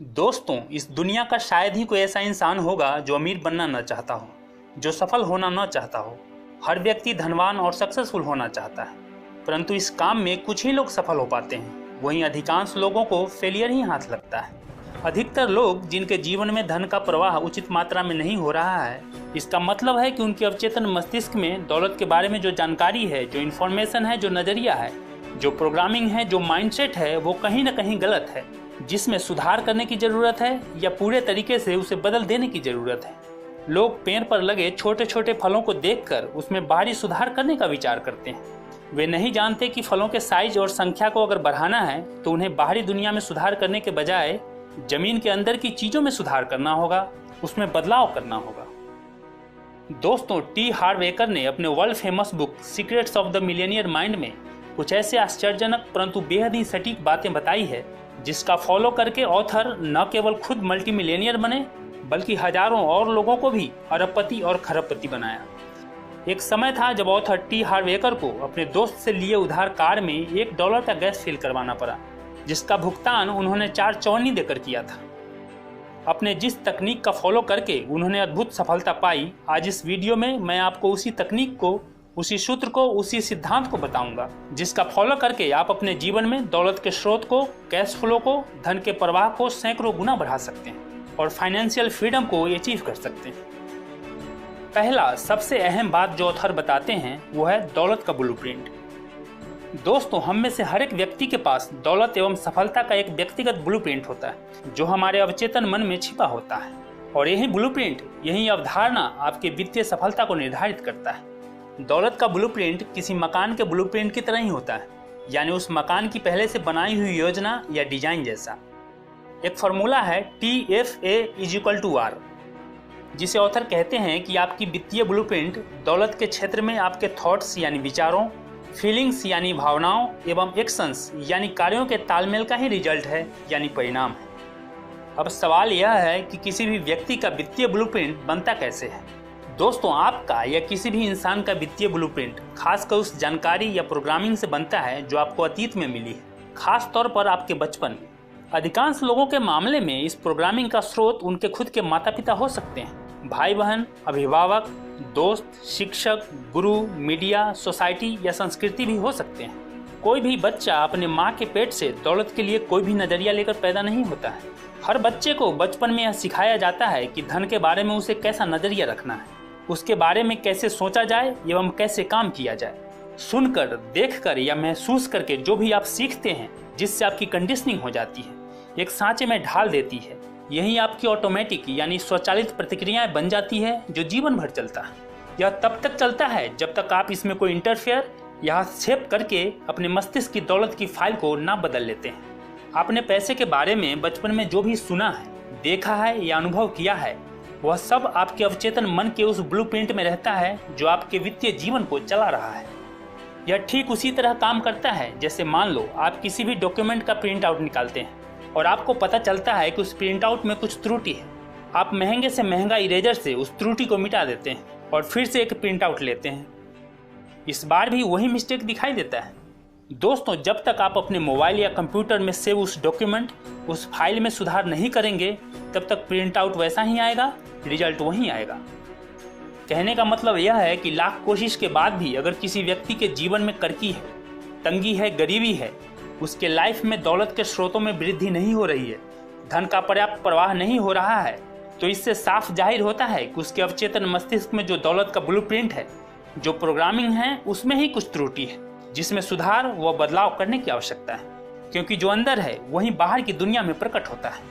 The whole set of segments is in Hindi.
दोस्तों, इस दुनिया का शायद ही कोई ऐसा इंसान होगा जो अमीर बनना न चाहता हो, जो सफल होना न चाहता हो। हर व्यक्ति धनवान और सक्सेसफुल होना चाहता है, परंतु इस काम में कुछ ही लोग सफल हो पाते हैं। वहीं अधिकांश लोगों को फेलियर ही हाथ लगता है। अधिकतर लोग जिनके जीवन में धन का प्रवाह उचित मात्रा में नहीं हो रहा है, इसका मतलब है कि उनके अवचेतन मस्तिष्क में दौलत के बारे में जो जानकारी है, जो इन्फॉर्मेशन है, जो नजरिया है, जो प्रोग्रामिंग है, जो माइंडसेट है, वो कहीं न कहीं गलत है, जिसमें सुधार करने की जरूरत है या पूरे तरीके से उसे बदल देने की जरूरत है। लोग पेड़ पर लगे छोटे छोटे फलों को देखकर उसमें बाहरी सुधार करने का विचार करते हैं। वे नहीं जानते कि फलों के साइज और संख्या को अगर बढ़ाना है तो उन्हें बाहरी दुनिया में सुधार करने के बजाय जमीन के अंदर की चीजों में सुधार करना होगा, उसमें बदलाव करना होगा। दोस्तों, टी हार्व एकर ने अपने world famous book secrets of the millionaire mind में कुछ ऐसे आश्चर्यजनक परंतु बेहद ही सटीक बातें बताई है, जिसका फॉलो करके ऑथर न केवल खुद मल्टी मिलियनियर बने, बल्कि हजारों और लोगों को भी अरबपति और खरबपति बनाया। एक समय था जब ऑथर टी हार्व एकर को अपने दोस्त से लिए उधार कार में $1 का गैस फिल करवाना पड़ा, जिसका भुगतान उन्होंने 4 चौनी देकर किया था। अपने जिस तकनीक का फॉलो करके उन्होंने अद्भुत सफलता पाई, आज इस वीडियो में मैं आपको उसी तकनीक को, उसी सूत्र को, उसी सिद्धांत को बताऊंगा, जिसका फॉलो करके आप अपने जीवन में दौलत के स्रोत को, कैश फ्लो को, धन के प्रवाह को सैकड़ों गुना बढ़ा सकते हैं और फाइनेंशियल फ्रीडम को अचीव कर सकते हैं। पहला सबसे अहम बात जो ऑथर बताते हैं वो है दौलत का ब्लूप्रिंट। दोस्तों, हम में से हर एक व्यक्ति के पास दौलत एवं सफलता का एक व्यक्तिगत ब्लूप्रिंट होता है, जो हमारे अवचेतन मन में छिपा होता है, और यही ब्लूप्रिंट, यही अवधारणा आपके वित्तीय सफलता को निर्धारित करता है। दौलत का ब्लूप्रिंट किसी मकान के ब्लूप्रिंट की तरह ही होता है, यानी उस मकान की पहले से बनाई हुई योजना या डिजाइन जैसा। एक फॉर्मूला है TFA=R, जिसे ऑथर कहते हैं कि आपकी वित्तीय ब्लूप्रिंट दौलत के क्षेत्र में आपके थॉट्स यानी विचारों, फीलिंग्स यानी भावनाओं एवं एक्शंस यानी कार्यों के तालमेल का ही रिजल्ट है, यानी परिणाम है। अब सवाल यह है कि किसी भी व्यक्ति का वित्तीय ब्लूप्रिंट बनता कैसे है। दोस्तों, आपका या किसी भी इंसान का वित्तीय ब्लूप्रिंट खासकर उस जानकारी या प्रोग्रामिंग से बनता है जो आपको अतीत में मिली है, खास तौर पर आपके बचपन में। अधिकांश लोगों के मामले में इस प्रोग्रामिंग का स्रोत उनके खुद के माता पिता हो सकते हैं, भाई बहन, अभिभावक, दोस्त, शिक्षक, गुरु, मीडिया, सोसाइटी या संस्कृति भी हो सकते हैं। कोई भी बच्चा अपने माँ के पेट से दौलत के लिए कोई भी नजरिया लेकर पैदा नहीं होता है। हर बच्चे को बचपन में यह सिखाया जाता है कि धन के बारे में उसे कैसा नजरिया रखना है, उसके बारे में कैसे सोचा जाए एवं कैसे काम किया जाए। सुनकर, देखकर या महसूस करके जो भी आप सीखते हैं, जिससे आपकी कंडीशनिंग हो जाती है, एक सांचे में ढाल देती है। यही आपकी ऑटोमेटिक यानी स्वचालित प्रतिक्रियाएं बन जाती है, जो जीवन भर चलता है। यह तब तक चलता है जब तक आप इसमें कोई इंटरफेयर या हस्तक्षेप करके अपने मस्तिष्क की दौलत की फाइल को ना बदल लेते हैं। आपने पैसे के बारे में बचपन में जो भी सुना है, देखा है या अनुभव किया है, वह सब आपके अवचेतन मन के उस ब्लूप्रिंट में रहता है जो आपके वित्तीय जीवन को चला रहा है। यह ठीक उसी तरह काम करता है जैसे मान लो आप किसी भी डॉक्यूमेंट का प्रिंट आउट निकालते हैं और आपको पता चलता है कि उस प्रिंट आउट में कुछ त्रुटि है। आप महंगे से महंगा इरेजर से उस त्रुटि को मिटा देते हैं और फिर से एक प्रिंट आउट लेते हैं। इस बार भी वही मिस्टेक दिखाई देता है। दोस्तों, जब तक आप अपने मोबाइल या कंप्यूटर में सेव उस डॉक्यूमेंट, उस फाइल में सुधार नहीं करेंगे, तब तक प्रिंट आउट वैसा ही आएगा, रिजल्ट वही आएगा। कहने का मतलब यह है कि लाख कोशिश के बाद भी अगर किसी व्यक्ति के जीवन में कर्की है, तंगी है, गरीबी है, उसके लाइफ में दौलत के स्रोतों में वृद्धि नहीं हो रही है, धन का पर्याप्त प्रवाह नहीं हो रहा है, तो इससे साफ जाहिर होता है कि उसके अवचेतन मस्तिष्क में जो दौलत का ब्लूप्रिंट है, जो प्रोग्रामिंग है, उसमें ही कुछ त्रुटि है, जिसमें सुधार व बदलाव करने की आवश्यकता है, क्योंकि जो अंदर है वही बाहर की दुनिया में प्रकट होता है।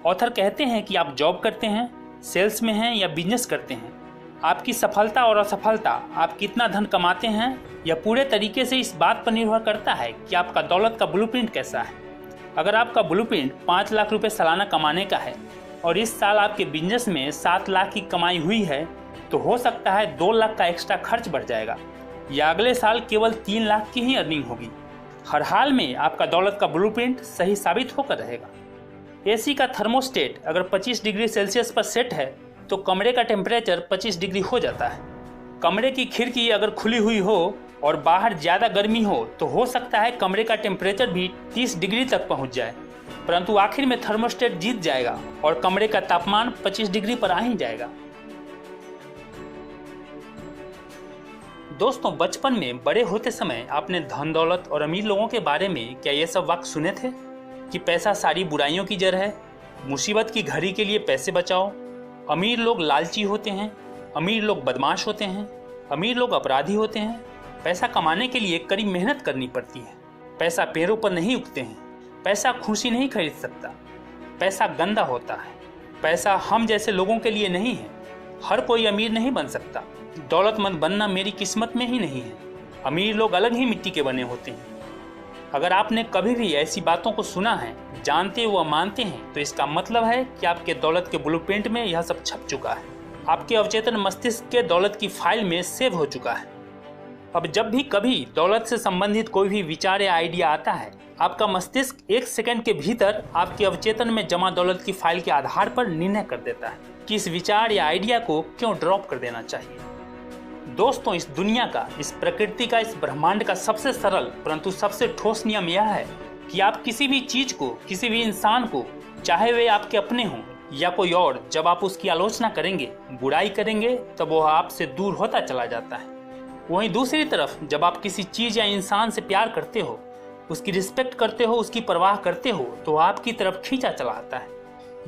ऑथर कहते हैं कि आप जॉब करते हैं, सेल्स में हैं या बिजनेस करते हैं, आपकी सफलता और असफलता, आप कितना धन कमाते हैं, यह पूरे तरीके से इस बात पर निर्भर करता है कि आपका दौलत का ब्लूप्रिंट कैसा है। अगर आपका ब्लूप्रिंट 5 लाख रुपए सालाना कमाने का है और इस साल आपके बिजनेस में 7 लाख की कमाई हुई है, तो हो सकता है 2 लाख का एक्स्ट्रा खर्च बढ़ जाएगा या अगले साल केवल 3 लाख की ही अर्निंग होगी। हर हाल में आपका दौलत का ब्लूप्रिंट सही साबित होकर रहेगा। एसी का थर्मोस्टेट अगर 25 डिग्री सेल्सियस पर सेट है तो कमरे का टेम्परेचर 25 डिग्री हो जाता है। कमरे की खिड़की अगर खुली हुई हो और बाहर ज़्यादा गर्मी हो तो हो सकता है कमरे का टेम्परेचर भी 30 डिग्री तक पहुंच जाए। परंतु आखिर में थर्मोस्टेट जीत जाएगा और कमरे का तापमान 25 डिग्री पर आ ही जाएगा। दोस्तों, बचपन में बड़े होते समय आपने धन दौलत और अमीर लोगों के बारे में क्या ये सब वाक्य सुने थे कि पैसा सारी बुराइयों की जड़ है, मुसीबत की घड़ी के लिए पैसे बचाओ, अमीर लोग लालची होते हैं, अमीर लोग बदमाश होते हैं, अमीर लोग अपराधी होते हैं, पैसा कमाने के लिए कड़ी मेहनत करनी पड़ती है, पैसा पेड़ों पर नहीं उगते हैं, पैसा खुशी नहीं खरीद सकता, पैसा गंदा होता है, पैसा हम जैसे लोगों के लिए नहीं है, हर कोई अमीर नहीं बन सकता, दौलतमंद बनना मेरी किस्मत में ही नहीं है, अमीर लोग अलग ही मिट्टी के बने होते हैं। अगर आपने कभी भी ऐसी बातों को सुना है, जानते व मानते हैं, तो इसका मतलब है कि आपके दौलत के ब्लूप्रिंट में यह सब छप चुका है, आपके अवचेतन मस्तिष्क के दौलत की फाइल में सेव हो चुका है। अब जब भी कभी दौलत से संबंधित कोई भी विचार या आइडिया आता है, आपका मस्तिष्क 1 सेकंड के भीतर आपके अवचेतन में जमा दौलत की फाइल के आधार पर निर्णय कर देता है कि इस विचार या आइडिया को क्यों ड्रॉप कर देना चाहिए। दोस्तों, इस दुनिया का, इस प्रकृति का, इस ब्रह्मांड का सबसे सरल परंतु सबसे ठोस नियम यह है कि आप किसी भी चीज को, किसी भी इंसान को, चाहे वे आपके अपने हों या कोई और, जब आप उसकी आलोचना करेंगे, बुराई करेंगे, तब वह आपसे दूर होता चला जाता है। वहीं दूसरी तरफ जब आप किसी चीज या इंसान से प्यार करते हो, उसकी रिस्पेक्ट करते हो, उसकी परवाह करते हो, तो आपकी तरफ खींचा चला आता है।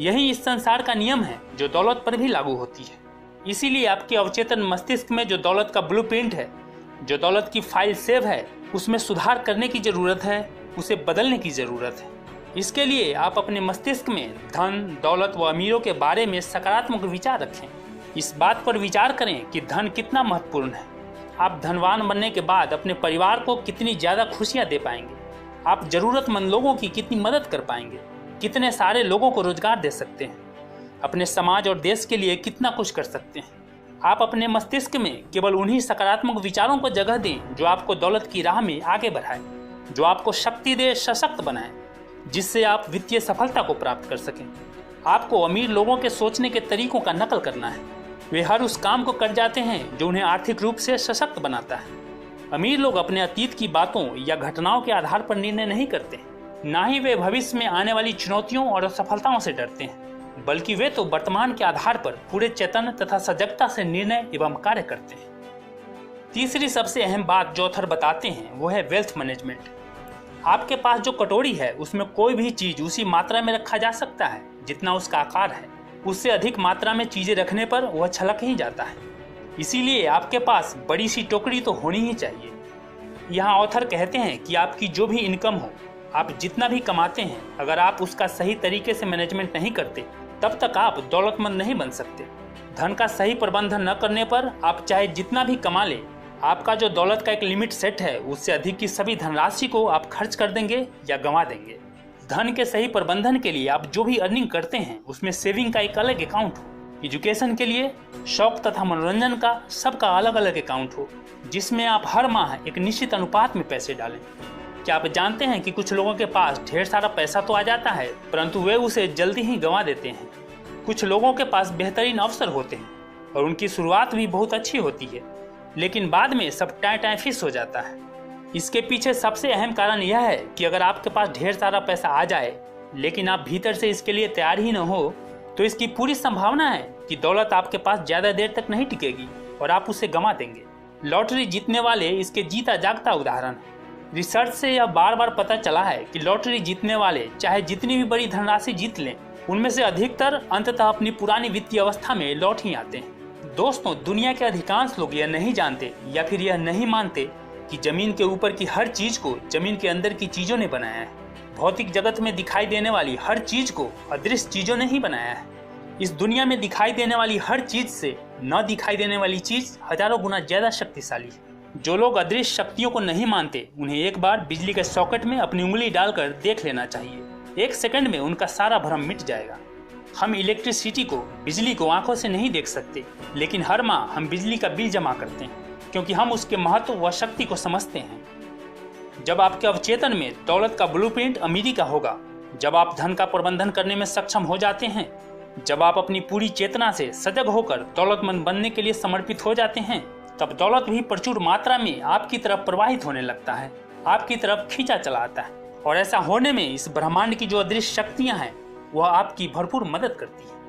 यही इस संसार का नियम है जो दौलत पर भी लागू होती है। इसीलिए आपके अवचेतन मस्तिष्क में जो दौलत का ब्लूप्रिंट है, जो दौलत की फाइल सेव है, उसमें सुधार करने की जरूरत है, उसे बदलने की जरूरत है। इसके लिए आप अपने मस्तिष्क में धन, दौलत व अमीरों के बारे में सकारात्मक विचार रखें। इस बात पर विचार करें कि धन कितना महत्वपूर्ण है। आप धनवान बनने के बाद अपने परिवार को कितनी ज्यादा खुशियां दे पाएंगे, आप जरूरतमंद लोगों की कितनी मदद कर पाएंगे, कितने सारे लोगों को रोजगार दे सकते हैं, अपने समाज और देश के लिए कितना कुछ कर सकते हैं। आप अपने मस्तिष्क में केवल उन्हीं सकारात्मक विचारों को जगह दें जो आपको दौलत की राह में आगे बढ़ाए, जो आपको शक्ति दे, सशक्त बनाए, जिससे आप वित्तीय सफलता को प्राप्त कर सकें। आपको अमीर लोगों के सोचने के तरीकों का नकल करना है। वे हर उस काम को कर जाते हैं जो उन्हें आर्थिक रूप से सशक्त बनाता है। अमीर लोग अपने अतीत की बातों या घटनाओं के आधार पर निर्णय नहीं करते, ना ही वे भविष्य में आने वाली चुनौतियों और असफलताओं से डरते हैं, बल्कि वे तो वर्तमान के आधार पर पूरे चेतन तथा सजगता से निर्णय एवं कार्य करते हैं। तीसरी सबसे अहम बात जो ऑथर बताते हैं वो है वेल्थ मैनेजमेंट। आपके पास जो कटोरी है उसमें कोई भी चीज उसी मात्रा में रखा जा सकता है जितना उसका आकार है। उससे अधिक मात्रा में चीजें रखने पर वह छलक ही जाता है। इसीलिए आपके पास बड़ी सी टोकरी तो होनी ही चाहिए। यहाँ ऑथर कहते हैं कि आपकी जो भी इनकम हो, आप जितना भी कमाते हैं, अगर आप उसका सही तरीके से मैनेजमेंट नहीं करते, तब तक आप दौलतमंद नहीं बन सकते। धन का सही प्रबंधन न करने पर आप चाहे जितना भी कमा ले, आपका जो दौलत का एक लिमिट सेट है, उससे अधिक की सभी धनराशि को आप खर्च कर देंगे या गंवा देंगे। धन के सही प्रबंधन के लिए आप जो भी अर्निंग करते हैं उसमें सेविंग का एक अलग अकाउंट हो, एजुकेशन के लिए, शौक तथा मनोरंजन का सबका अलग अलग अकाउंट हो, जिसमें आप हर माह एक निश्चित अनुपात में पैसे डालें। क्या आप जानते हैं कि कुछ लोगों के पास ढेर सारा पैसा तो आ जाता है, परंतु वे उसे जल्दी ही गंवा देते हैं। कुछ लोगों के पास बेहतरीन अवसर होते हैं और उनकी शुरुआत भी बहुत अच्छी होती है, लेकिन बाद में सब टाइम फिस हो जाता है। इसके पीछे सबसे अहम कारण यह है कि अगर आपके पास ढेर सारा पैसा आ जाए, लेकिन आप भीतर से इसके लिए तैयार ही न हो, तो इसकी पूरी संभावना है कि दौलत आपके पास ज्यादा देर तक नहीं टिकेगी और आप उसे गंवा देंगे। लॉटरी जीतने वाले इसके जीता जागता उदाहरण है। रिसर्च से यह बार बार पता चला है कि लॉटरी जीतने वाले चाहे जितनी भी बड़ी धनराशि जीत लें, उनमें से अधिकतर अंततः अपनी पुरानी वित्तीय अवस्था में लौट ही आते हैं। दोस्तों, दुनिया के अधिकांश लोग यह नहीं जानते या फिर यह नहीं मानते कि जमीन के ऊपर की हर चीज को जमीन के अंदर की चीजों ने बनाया है। भौतिक जगत में दिखाई देने वाली हर चीज को अदृश्य चीजों ने ही बनाया है। इस दुनिया में दिखाई देने वाली हर चीज से न दिखाई देने वाली चीज हजारों गुना ज्यादा शक्तिशाली है। जो लोग अदृश्य शक्तियों को नहीं मानते, उन्हें एक बार बिजली के सॉकेट में अपनी उंगली डालकर देख लेना चाहिए। 1 सेकंड में उनका सारा भ्रम मिट जाएगा। हम इलेक्ट्रिसिटी को, बिजली को आंखों से नहीं देख सकते, लेकिन हर माह हम बिजली का बिल जमा करते हैं क्योंकि हम उसके महत्व व शक्ति को समझते हैं। जब आपके अवचेतन में दौलत का ब्लूप्रिंट अमीरी का होगा, जब आप धन का प्रबंधन करने में सक्षम हो जाते हैं, जब आप अपनी पूरी चेतना से सजग होकर दौलतमंद बनने के लिए समर्पित हो जाते हैं, तब दौलत भी प्रचुर मात्रा में आपकी तरफ प्रवाहित होने लगता है, आपकी तरफ खींचा चला आता है। और ऐसा होने में इस ब्रह्मांड की जो अदृश्य शक्तियां हैं वह आपकी भरपूर मदद करती है।